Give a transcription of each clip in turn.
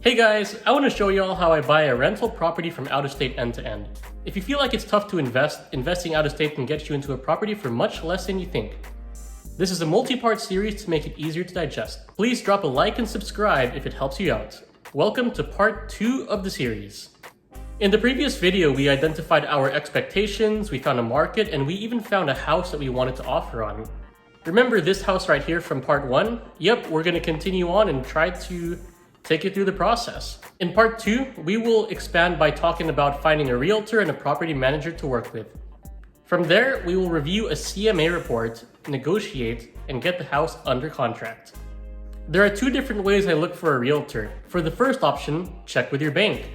Hey guys, I want to show y'all how I buy a rental property from out of state end to end. If you feel like it's tough to invest, investing out of state can get you into a property for much less than you think. This is a multi-part series to make it easier to digest. Please drop a like and subscribe if it helps you out. Welcome to part 2 of the series. In the previous video, we identified our expectations, we found a market, and we even found a house that we wanted to offer on. Remember this house right here from part 1? Yep, we're going to continue on and try to take you through the process. In part 2, we will expand by talking about finding a realtor and a property manager to work with. From there, we will review a CMA report, negotiate, and get the house under contract. There are 2 different ways I look for a realtor. For the first option, check with your bank.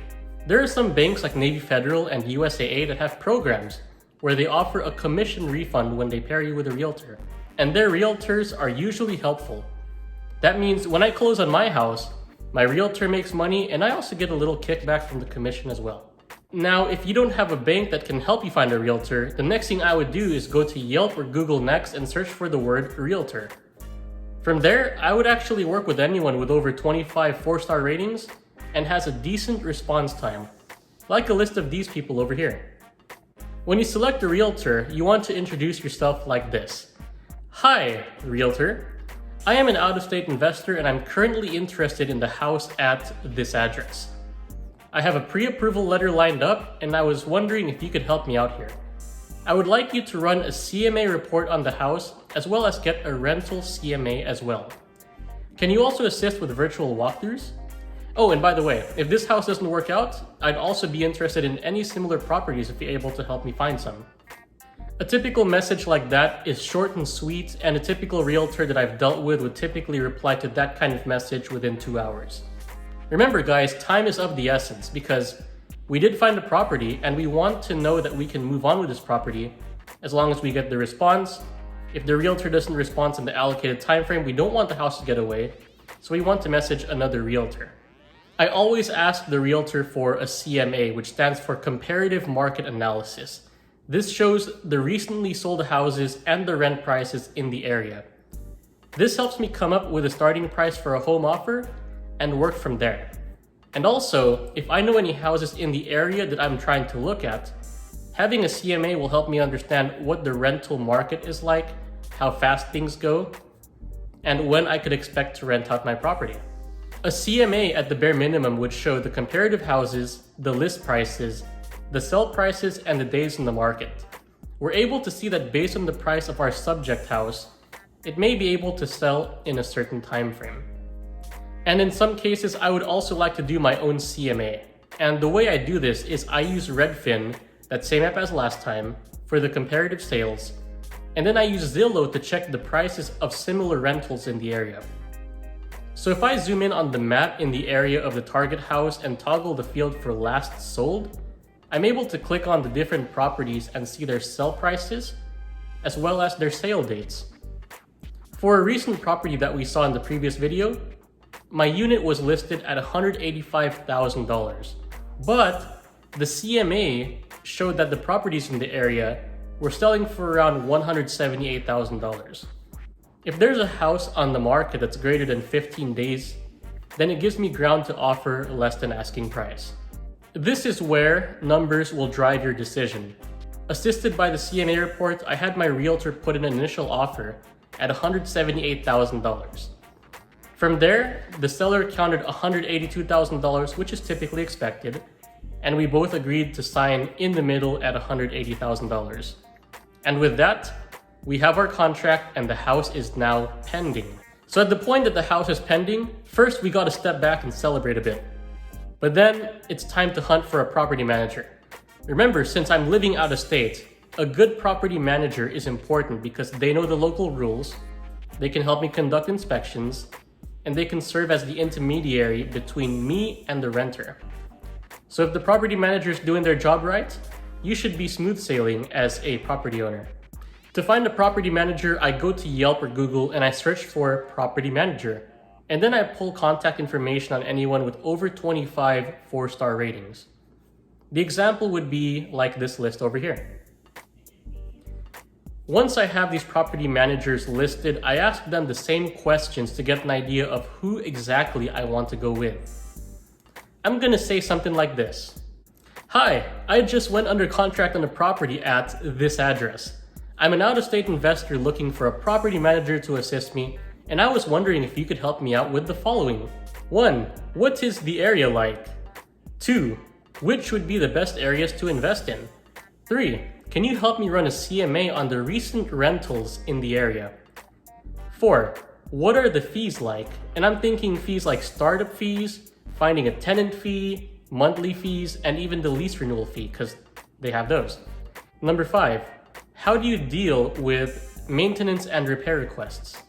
There are some banks like Navy Federal and USAA that have programs where they offer a commission refund when they pair you with a realtor. And their realtors are usually helpful. That means when I close on my house, my realtor makes money, and I also get a little kickback from the commission as well. Now, if you don't have a bank that can help you find a realtor, the next thing I would do is go to Yelp or Google Next and search for the word realtor. From there, I would actually work with anyone with over 25 4-star ratings and has a decent response time, like a list of these people over here. When you select a realtor, you want to introduce yourself like this. Hi, realtor. I am an out-of-state investor and I'm currently interested in the house at this address. I have a pre-approval letter lined up and I was wondering if you could help me out here. I would like you to run a CMA report on the house as well as get a rental CMA as well. Can you also assist with virtual walkthroughs? Oh, and by the way, if this house doesn't work out, I'd also be interested in any similar properties if you're able to help me find some. A typical message like that is short and sweet, and a typical realtor that I've dealt with would typically reply to that kind of message within 2 hours. Remember guys, time is of the essence because we did find a property and we want to know that we can move on with this property as long as we get the response. If the realtor doesn't respond in the allocated time frame, we don't want the house to get away, so we want to message another realtor. I always ask the realtor for a CMA, which stands for Comparative Market Analysis. This shows the recently sold houses and the rent prices in the area. This helps me come up with a starting price for a home offer and work from there. And also, if I know any houses in the area that I'm trying to look at, having a CMA will help me understand what the rental market is like, how fast things go, and when I could expect to rent out my property. A CMA at the bare minimum would show the comparative houses, the list prices, the sell prices, and the days in the market. We're able to see that based on the price of our subject house, it may be able to sell in a certain time frame. And in some cases, I would also like to do my own CMA. And the way I do this is I use Redfin, that same app as last time, for the comparative sales. And then I use Zillow to check the prices of similar rentals in the area. So if I zoom in on the map in the area of the target house and toggle the field for last sold, I'm able to click on the different properties and see their sell prices, as well as their sale dates. For a recent property that we saw in the previous video, my unit was listed at $185,000, but the CMA showed that the properties in the area were selling for around $178,000. If there's a house on the market that's greater than 15 days, then it gives me ground to offer less than asking price. This is where numbers will drive your decision. Assisted by the CMA report, I had my realtor put in an initial offer at $178,000. From there, the seller counted $182,000, which is typically expected, and we both agreed to sign in the middle at $180,000. And with that, we have our contract and the house is now pending. So at the point that the house is pending, first we gotta step back and celebrate a bit. But then it's time to hunt for a property manager. Remember, since I'm living out of state, a good property manager is important because they know the local rules, they can help me conduct inspections, and they can serve as the intermediary between me and the renter. So if the property manager is doing their job right, you should be smooth sailing as a property owner. To find a property manager, I go to Yelp or Google and I search for property manager. And then I pull contact information on anyone with over 25 4-star ratings. The example would be like this list over here. Once I have these property managers listed, I ask them the same questions to get an idea of who exactly I want to go with. I'm gonna say something like this. Hi, I just went under contract on a property at this address. I'm an out-of-state investor looking for a property manager to assist me, and I was wondering if you could help me out with the following. 1. What is the area like? 2. Which would be the best areas to invest in? 3. Can you help me run a CMA on the recent rentals in the area? 4. What are the fees like? And I'm thinking fees like startup fees, finding a tenant fee, monthly fees, and even the lease renewal fee, because they have those. Number 5. How do you deal with maintenance and repair requests?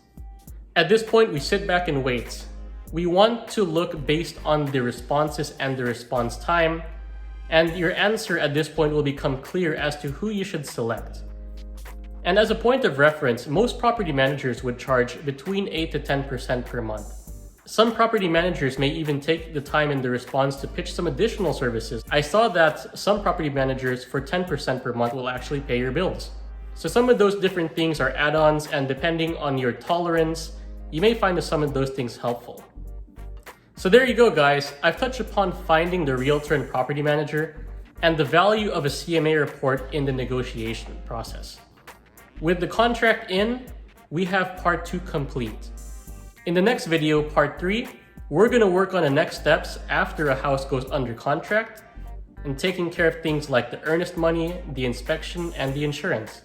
At this point, we sit back and wait. We want to look based on the responses and the response time, and your answer at this point will become clear as to who you should select. And as a point of reference, most property managers would charge between 8 to 10% per month. Some property managers may even take the time in the response to pitch some additional services. I saw that some property managers for 10% per month will actually pay your bills. So some of those different things are add-ons, and depending on your tolerance, you may find some of those things helpful. So there you go, guys. I've touched upon finding the realtor and property manager and the value of a CMA report in the negotiation process. With the contract in, we have part 2 complete. In the next video, part 3, we're going to work on the next steps after a house goes under contract and taking care of things like the earnest money, the inspection, and the insurance.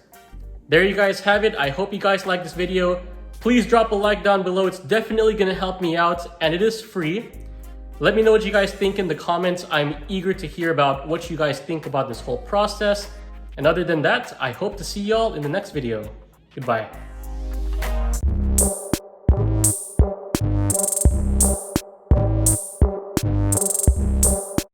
There you guys have it. I hope you guys like this video. Please drop a like down below. It's definitely going to help me out, and it is free. Let me know what you guys think in the comments. I'm eager to hear about what you guys think about this whole process. And other than that, I hope to see y'all in the next video. Goodbye.